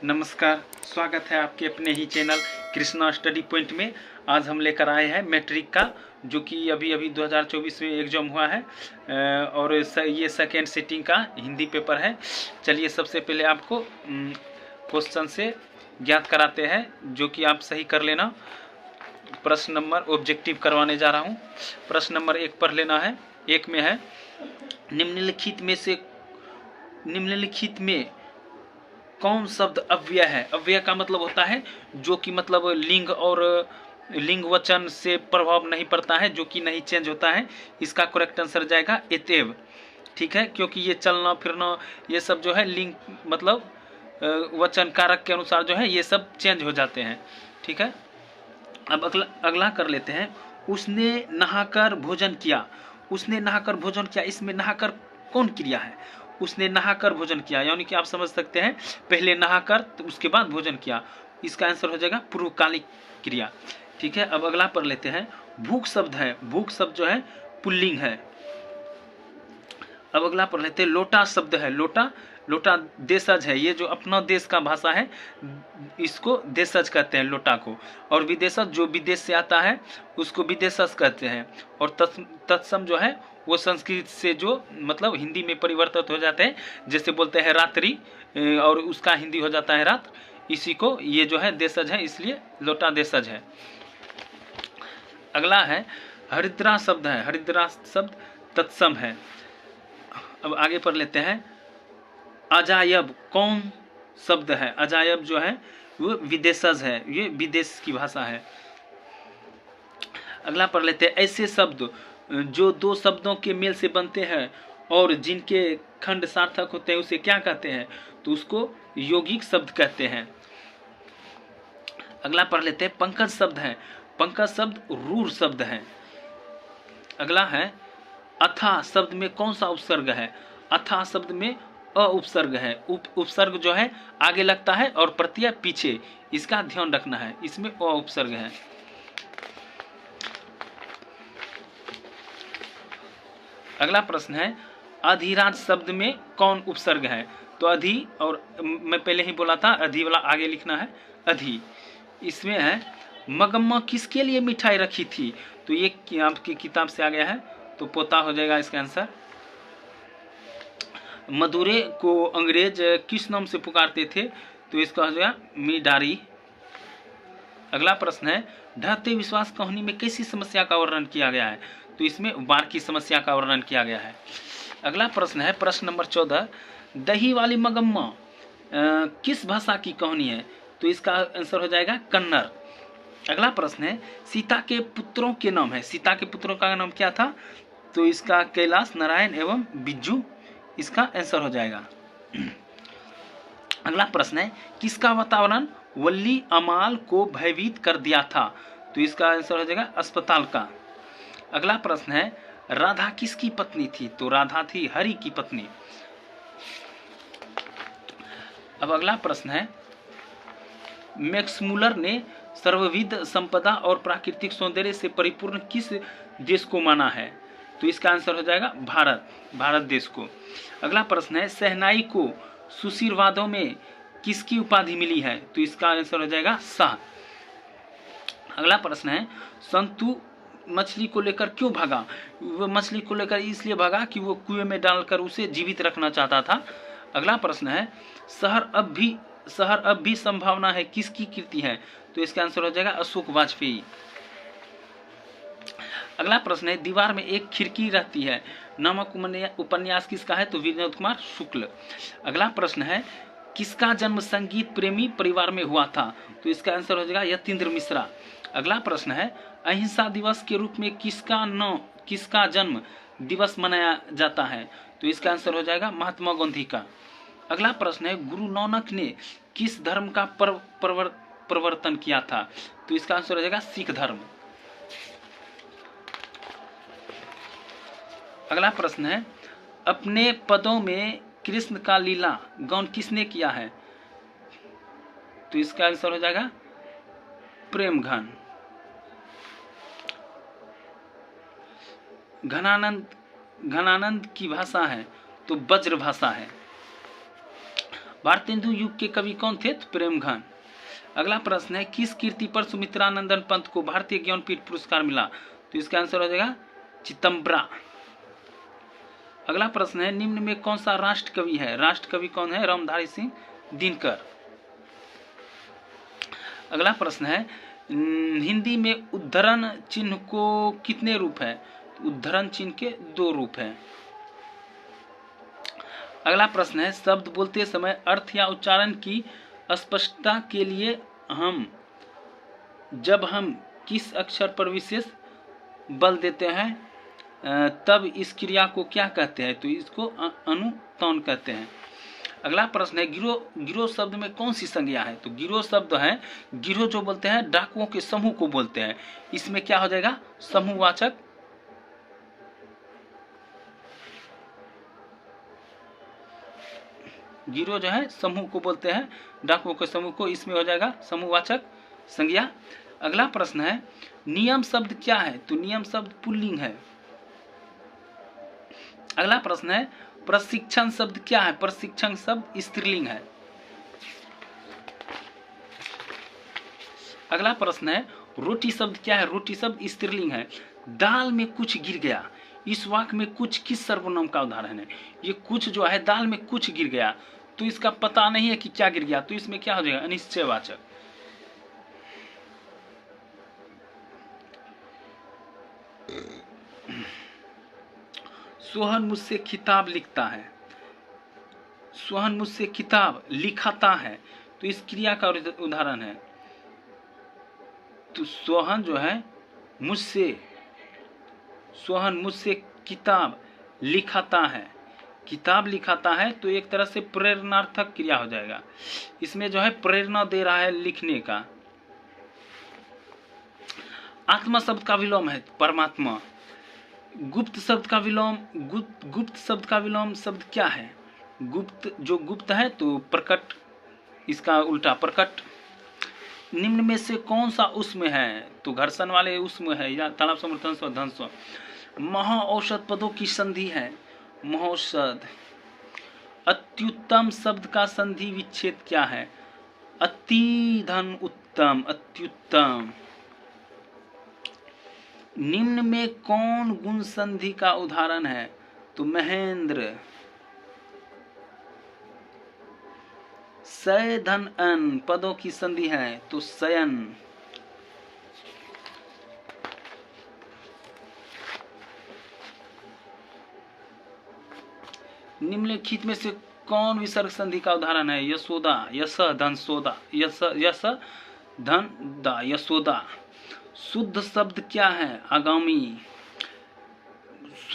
नमस्कार, स्वागत है आपके अपने ही चैनल कृष्णा स्टडी पॉइंट में। आज हम लेकर आए हैं मैट्रिक का, जो कि अभी 2024 में एग्जाम हुआ है और ये सेकेंड सिटिंग का हिंदी पेपर है। चलिए सबसे पहले आपको क्वेश्चन से ज्ञात कराते हैं, जो कि आप सही कर लेना। प्रश्न नंबर ऑब्जेक्टिव करवाने जा रहा हूँ। प्रश्न नंबर 1 पढ़ लेना है। 1 में है, निम्नलिखित में कौन शब्द अव्यय है। अव्यय का मतलब होता है जो कि मतलब लिंग और लिंग वचन से प्रभाव नहीं पड़ता है, जो कि नहीं चेंज होता है। इसका करेक्ट आंसर जाएगा एतेव। ठीक है, क्योंकि ये चलना फिरना ये सब जो है लिंग मतलब वचन कारक के अनुसार जो है ये सब चेंज हो जाते हैं। ठीक है, अब अगला कर लेते हैं। उसने नहाकर भोजन किया। उसने नहाकर भोजन किया, इसमें नहाकर कौन क्रिया है? उसने नहाकर भोजन किया, यानी कि आप समझ सकते हैं पहले नहाकर तो उसके बाद भोजन किया। इसका आंसर हो जाएगा पूर्वकालिक क्रिया। ठीक है, अब अगला पढ़ लेते हैं। भूख शब्द है, भूख शब्द जो है पुल्लिंग है। अब अगला पढ़ लेते हैं। लोटा शब्द है, लोटा देशज है। ये जो अपना देश का भाषा है इसको देशज कहते हैं, लोटा को। और विदेशज जो विदेश से आता है उसको विदेशज कहते हैं। और तत्सम जो है वो संस्कृत से जो मतलब हिंदी में परिवर्तित हो जाते हैं, जैसे बोलते हैं रात्रि और उसका हिंदी हो जाता है रात। इसी को ये जो है देशज है, इसलिए लोटा देशज है। अगला है हरिद्रा शब्द है, हरिद्रा शब्द तत्सम है। अब आगे पढ़ लेते हैं। अजायब कौन शब्द है? अजायब जो है वो विदेशज है, ये विदेश की भाषा है। अगला पढ़ लेते हैं। ऐसे शब्द जो दो शब्दों के मेल से बनते हैं और जिनके खंड सार्थक होते हैं उसे क्या कहते हैं? तो उसको यौगिक शब्द कहते हैं। अगला पढ़ लेते हैं। पंकज शब्द है, पंकज शब्द रूढ़ शब्द है। अगला है अथा शब्द में कौन सा उपसर्ग है? अथा शब्द में अ उपसर्ग है। उपसर्ग जो है आगे लगता है और प्रत्यय पीछे, इसका ध्यान रखना है। इसमें अ उपसर्ग है। अगला प्रश्न है। अधिराज शब्द में कौन उपसर्ग है? तो अधि, और मैं पहले ही बोला था अधि वाला आगे लिखना है, अधि। इसमें है मगम्मा किसके लिए मिठाई रखी थी? तो ये आपकी किताब से आ गया है, तो पोता हो जाएगा इसका आंसर। मधुरे को अंग्रेज किस नाम से पुकारते थे? तो इसका हो जाएगा मिडारी। अगला प्रश्न है। ढहते विश्वास कहानी में कैसी समस्या का वर्णन किया गया है? तो इसमें वार की समस्या का वर्णन किया गया है। अगला प्रश्न है प्रश्न नंबर 14। दही वाली मगम्मा किस भाषा की कहानी है? तो इसका आंसर हो जाएगा कन्नड़। अगला प्रश्न है। सीता के पुत्रों के नाम है, सीता के पुत्रों का नाम क्या था? तो इसका कैलाश, नारायण एवं बिज्जू, इसका आंसर हो जाएगा। अगला प्रश्न है। किसका वातावरण वल्ली अमाल को भयभीत कर दिया था? तो इसका आंसर हो जाएगा अस्पताल का। अगला प्रश्न है। राधा किसकी पत्नी थी? तो राधा थी हरि की पत्नी। अब अगला प्रश्न है। मैक्समुलर ने सर्वविध संपदा और प्राकृतिक सौंदर्य से परिपूर्ण किस देश को माना है? तो इसका आंसर हो जाएगा भारत देश को। अगला प्रश्न है। शहनाई को सुशीलवादों में किसकी उपाधि मिली है? तो इसका आंसर हो जाएगा शाह। अगला प्रश्न है। संतु मछली को लेकर क्यों भागा? वो मछली को लेकर इसलिए भागा कि वो कुएं में डालकर उसे जीवित रखना चाहता था। अगला प्रश्न है। शहर अब भी संभावना है किसकी कृति है? तो इसका आंसर हो जाएगा अशोक वाजपेयी। अगला प्रश्न है। दीवार में एक खिड़की रहती है नामक उपन्यास किसका है? तो विनोद कुमार शुक्ल। अगला प्रश्न है। किसका जन्म संगीत प्रेमी परिवार में हुआ था? तो इसका आंसर हो जाएगा यतीन्द्र मिश्रा। अगला प्रश्न है। अहिंसा दिवस के रूप में किसका जन्म दिवस मनाया जाता है? तो इसका आंसर हो जाएगा महात्मा गांधी का। अगला प्रश्न है। गुरु नानक ने किस धर्म का प्रवर्तन किया था? तो इसका आंसर हो जाएगा सिख धर्म। अगला प्रश्न है। अपने पदों में कृष्ण का लीला गान किसने किया है? तो इसका आंसर हो जाएगा प्रेम घन। घनानंद की भाषा है तो ब्रज भाषा है। भारतेंदु युग के कवि कौन थे? तो प्रेमघन। अगला प्रश्न है, किस कीर्ति पर सुमित्रानंदन पंत को भारतीय ज्ञानपीठ पुरस्कार मिला? तो इसका आंसर हो जाएगा चितंबरा। अगला प्रश्न है, निम्न में कौन सा राष्ट्र कवि है? राष्ट्र कवि कौन है? रामधारी सिंह दिनकर। अगला प्रश्न है, हिंदी में उद्धरण चिन्ह को कितने रूप है? उद्धरण चिन्ह के 2 रूप हैं। अगला प्रश्न है, शब्द बोलते समय अर्थ या उच्चारण की स्पष्टता के लिए जब हम किस अक्षर पर विशेष बल देते हैं तब इस क्रिया को क्या कहते हैं? तो इसको अनुतान कहते हैं। अगला प्रश्न है, गिरोह शब्द में कौन सी संज्ञा है? तो गिरोह शब्द है, गिरोह जो बोलते हैं डाकुओं के समूह को बोलते हैं। इसमें क्या हो जाएगा? समूहवाचक। गिरोह जो है समूह को बोलते हैं, डाकुओं के समूह को, इसमें हो जाएगा समूहवाचक संज्ञा। अगला प्रश्न है, नियम शब्द क्या है? तो नियम शब्द पुल्लिंग है। अगला प्रश्न है, प्रशिक्षण शब्द क्या है? प्रशिक्षण शब्द स्त्रीलिंग है। अगला प्रश्न है, रोटी शब्द क्या है? रोटी शब्द स्त्रीलिंग है। दाल में कुछ गिर गया, इस वाक्य में कुछ किस सर्वनाम का उदाहरण है? ये कुछ जो है, दाल में कुछ गिर गया, तो इसका पता नहीं है कि क्या गिर गया, तो इसमें क्या हो जाएगा? अनिश्चयवाचक। सोहन मुझसे किताब लिखता है, सोहन मुझसे किताब लिखाता है, तो इस क्रिया का उदाहरण है। तो सोहन जो है सोहन मुझसे किताब लिखाता है, किताब लिखाता है, तो एक तरह से प्रेरणार्थक क्रिया हो जाएगा। इसमें जो है प्रेरणा दे रहा है लिखने का। आत्मा शब्द का विलोम है परमात्मा। गुप्त शब्द का विलोम शब्द क्या है? गुप्त है तो प्रकट, इसका उल्टा प्रकट। निम्न में से कौन सा उसमें है? तो घर्षण वाले उसमें है, या तालाब समर्थन ध्वंस। महाऔषध पदों की संधि है महौषध। अत्युत्तम शब्द का संधि विच्छेद क्या है? अति धन उत्तम, अत्युत्तम। निम्न में कौन गुण संधि का उदाहरण है? तो महेंद्र। सय धन अन पदों की संधि है, तो शयन। निम्नलिखित में से कौन विसर्ग संधि का उदाहरण है? यशोदा, यश धन सोदा, यश धन दा, यशोदा। शुद्ध शब्द क्या है? आगामी।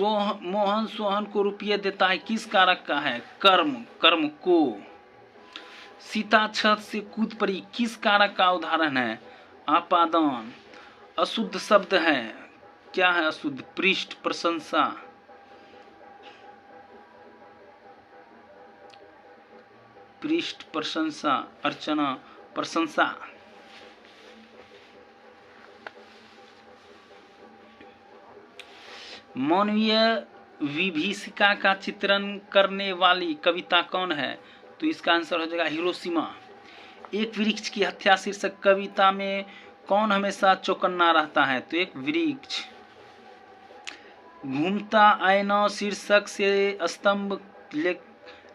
मोहन सोहन को रुपये देता है, किस कारक का है? कर्म, कर्म को। सीता छत से कूद पड़ी, किस कारक का उदाहरण है? आपादन। अशुद्ध शब्द है, क्या है अशुद्ध? पृष्ठ, प्रशंसा। पृष्ठ, प्रशंसा, अर्चना, प्रशंसा। मानवीय विभीषिका का चित्रण करने वाली कविता कौन है? तो इसका आंसर हो जाएगा हिरोशिमा। एक वृक्ष की हत्या शीर्षक कविता में कौन हमेशा चौकन्ना रहता है? तो एक वृक्ष। घूमता आईना शीर्षक से स्तंभ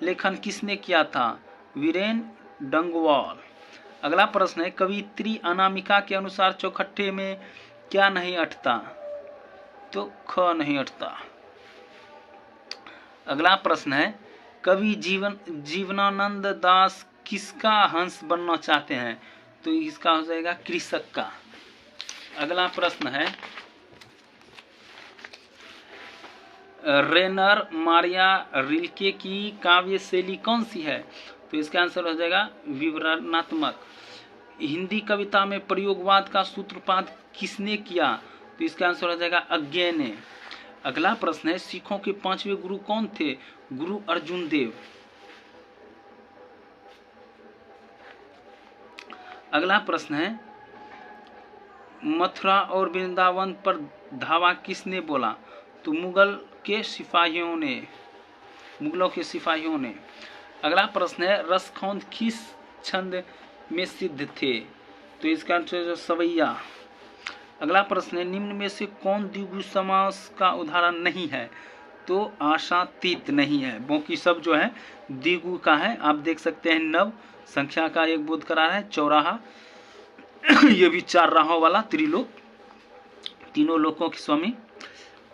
लेखन किसने किया था? वीरेन डंगवाल। अगला प्रश्न है, कवित्री अनामिका के अनुसार चौखट्टे में क्या नहीं अटता? तो ख नहीं अटता। अगला प्रश्न है, कवि जीवनानंद दास किसका हंस बनना चाहते हैं? तो इसका हो जाएगा कृषक का। अगला प्रश्न है, रेनर मारिया रिल्के की काव्य शैली कौन सी है? तो इसका आंसर हो जाएगा विवरणात्मक। हिंदी कविता में प्रयोगवाद का सूत्रपात किसने किया? तो इसका आंसर हो जाएगा अज्ञे ने। अगला प्रश्न है, सिखों के 5वें गुरु कौन थे? गुरु अर्जुन देव। अगला प्रश्न है, मथुरा और वृंदावन पर धावा किसने बोला? तो मुगलों के सिपाहियों ने। अगला प्रश्न है रसखौंद किस छंद में सिद्ध थे? तो इसका आंसर है सवैया। अगला प्रश्न है निम्न में से कौन द्विगु समास का उदाहरण नहीं है? तो आशातीत नहीं है, बाकी सब जो है द्विगु का है। आप देख सकते हैं नव संख्या का एक बोध करा है, चौराहा ये भी 4 राहों वाला, त्रिलोक, तीनों लोकों के स्वामी।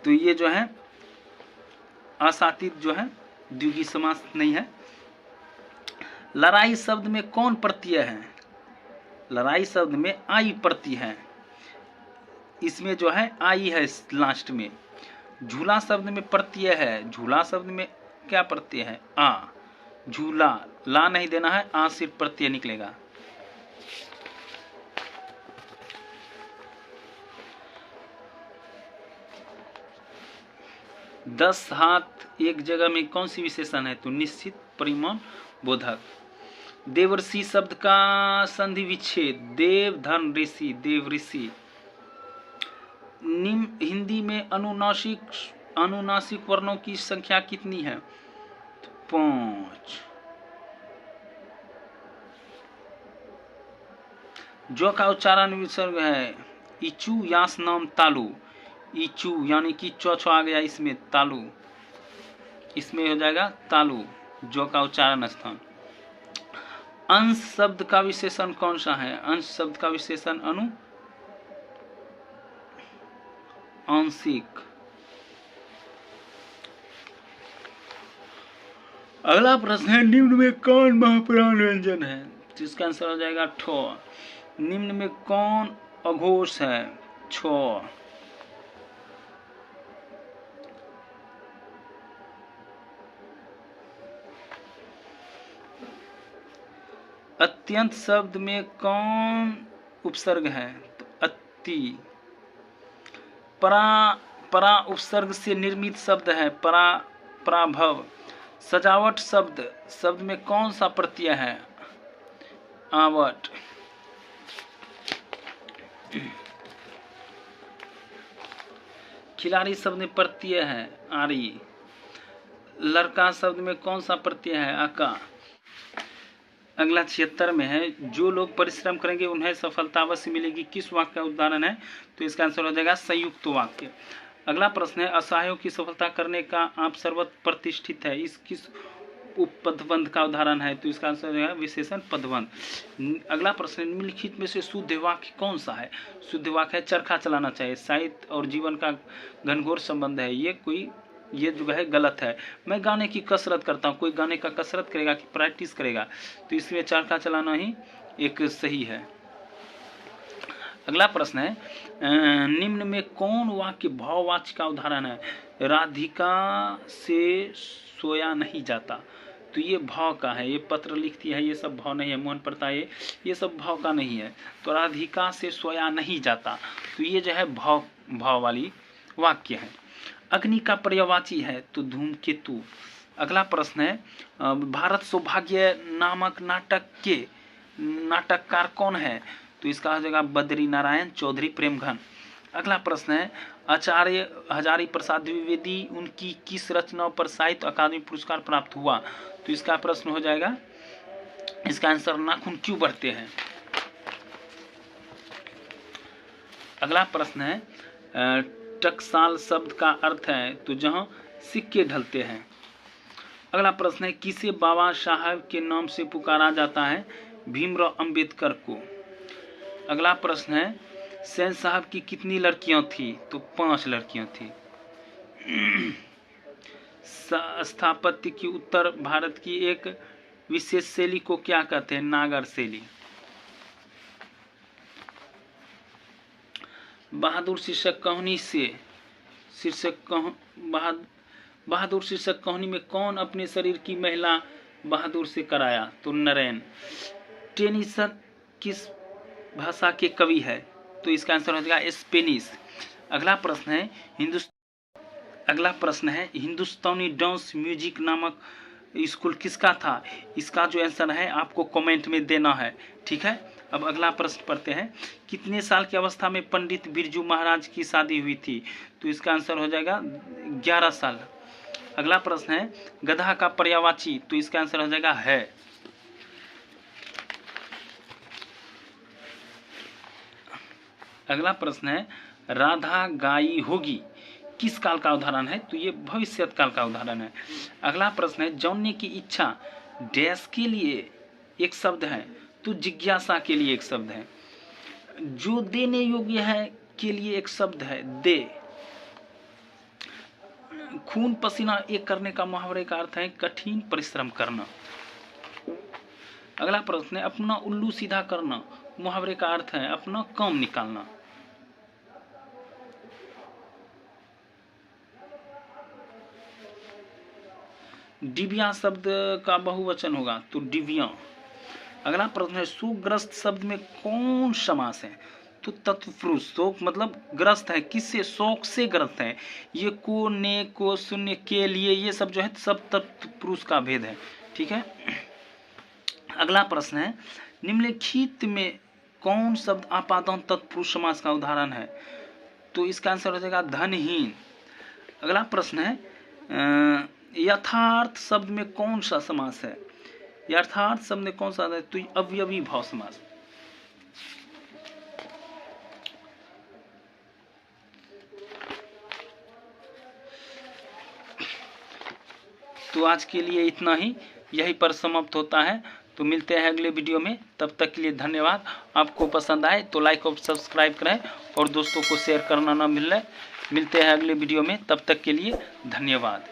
तो ये जो है आशातीत जो है द्विगु समास नहीं है। लड़ाई शब्द में कौन प्रत्यय है? लड़ाई शब्द में आई प्रत्यय है, इसमें जो है आई है लास्ट में। झूला शब्द में प्रत्यय है, झूला शब्द में क्या प्रत्यय है? आ। झूला, ला नहीं देना है, आ सिर्फ प्रत्यय निकलेगा। दस हाथ एक जगह में कौन सी विशेषण है? तो निश्चित परिमाण बोधक। देवर्षि शब्द का संधि विच्छेद देव धन ऋषि, देव ऋषि। निम्न हिंदी में अनुनासिक वर्णों की संख्या कितनी है? 5। जो का उच्चारण विसर्ग है इचू यास नाम तालु, इचू यानी कि चौछो आ गया इसमें, तालु इसमें हो जाएगा तालु, जो का उच्चारण स्थान। अंश शब्द का विशेषण कौन सा है? अंश शब्द का विशेषण अनु, आंशिक। अगला प्रश्न है निम्न में कौन महाप्राण व्यंजन है? तो इसका आंसर हो जाएगा ठो। निम्न में कौन अघोष है? छो। अत्यंत शब्द में कौन उपसर्ग है? तो अति। परा उपसर्ग से निर्मित शब्द है, पराभव। सजावट शब्द में कौन सा प्रत्यय है? आवट। खिलाड़ी शब्द में प्रत्यय है आरी। लड़का शब्द में कौन सा प्रत्यय है? आका। अगला 76 में है जो लोग परिश्रम करेंगे उन्हें सफलता अवश्य मिलेगी, किस वाक्य का उदाहरण है? तो इसका आंसर हो जाएगा संयुक्त वाक्य। अगला प्रश्न है असहायों की सफलता करने का आप सर्वत्र प्रतिष्ठित है, इस किस उपपदबंध का उदाहरण है? तो इसका आंसर है विशेषण पदबंध। अगला प्रश्न निम्नलिखित में से शुद्ध वाक्य कौन सा है? शुद्ध वाक्य है चरखा चलाना चाहिए, साहित्य और जीवन का घनघोर संबंध है, ये जो है गलत है। मैं गाने की कसरत करता हूँ, कोई गाने का कसरत करेगा कि प्रैक्टिस करेगा? तो इसमें चरखा चलाना ही एक सही है। अगला प्रश्न है निम्न में कौन वाक्य भाववाच्य का उदाहरण है? राधिका से सोया नहीं जाता, तो ये भाव का है, ये पत्र लिखती है, ये सब भाव नहीं है। मोहन प्रताप ये सब भाव का नहीं है। तो राधिका से सोया नहीं जाता, तो ये जो है भाव वाली वाक्य है। अग्नि का पर्यायवाची है तो धूमकेतु। अगला प्रश्न है भारत सौभाग्य नामक नाटक के नाटककार कौन है? तो इसका हो जाएगा बद्री नारायण चौधरी प्रेमघन। अगला प्रश्न है आचार्य हजारी प्रसाद द्विवेदी उनकी किस रचनाओं पर साहित्य अकादमी पुरस्कार प्राप्त हुआ? तो इसका प्रश्न हो जाएगा, इसका आंसर नाखून क्यों बढ़ते हैं। अगला प्रश्न है टकसाल शब्द का अर्थ है तो जहां सिक्के ढलते हैं। अगला प्रश्न है किसे बाबा साहब के नाम से पुकारा जाता है? भीमराव अंबेडकर को। अगला प्रश्न है सेन साहब की कितनी लड़कियां थी? तो 5 लड़कियां थी। स्थापत्य की उत्तर भारत की एक विशेष शैली को क्या कहते हैं? नागर शैली। बहादुर शीर्षक कहानी बहादुर शीर्षक कहानी में कौन अपने शरीर की महिला बहादुर से कराया? तो नरेन। टेनिसन किस भाषा के कवि है? तो इसका आंसर हो जाएगा स्पेनिश। अगला प्रश्न है हिंदुस्तानी डांस म्यूजिक नामक स्कूल किसका था? इसका जो आंसर है आपको कमेंट में देना है, ठीक है। अब अगला प्रश्न पढ़ते हैं कितने साल की अवस्था में पंडित बिरजू महाराज की शादी हुई थी? तो इसका आंसर हो जाएगा 11 साल। अगला प्रश्न है गधा का पर्यायवाची, तो इसका आंसर हो जाएगा है। अगला प्रश्न है राधा गाई होगी, किस काल का उदाहरण है, तो ये भविष्यत काल का उदाहरण है। अगला प्रश्न है जानने की इच्छा डैश के लिए एक शब्द है, तो जिज्ञासा के लिए एक शब्द है। जो देने योग्य है के लिए एक शब्द है दे। खून पसीना एक करने का मुहावरे का अर्थ है कठिन परिश्रम करना। अगला प्रश्न है अपना उल्लू सीधा करना, मुहावरे का अर्थ है अपना काम निकालना। डिबिया शब्द का बहुवचन होगा, तो डिबिया। अगला प्रश्न है शोकग्रस्त शब्द में कौन समास है, तो तत्पुरुष। शोक मतलब ग्रस्त है, किससे, शोक से ग्रस्त है। ये को, ने, को, शून्य, के लिए, ये सब जो है सब तत्पुरुष का भेद है। ठीक है। अगला प्रश्न है निम्नलिखित में कौन शब्द आपादन तत्पुरुष समास का उदाहरण है, तो इसका आंसर हो जाएगा धनहीन। अगला प्रश्न है यथार्थ शब्द में कौन सा समास है, यथार्थ शब्द में कौन सा है, तो अवयवी भाव समास। तो आज के लिए इतना ही, यहीं पर समाप्त होता है। तो मिलते हैं अगले वीडियो में, तब तक के लिए धन्यवाद। आपको पसंद आए तो लाइक और सब्सक्राइब करें और दोस्तों को शेयर करना ना मिलते हैं अगले वीडियो में, तब तक के लिए धन्यवाद।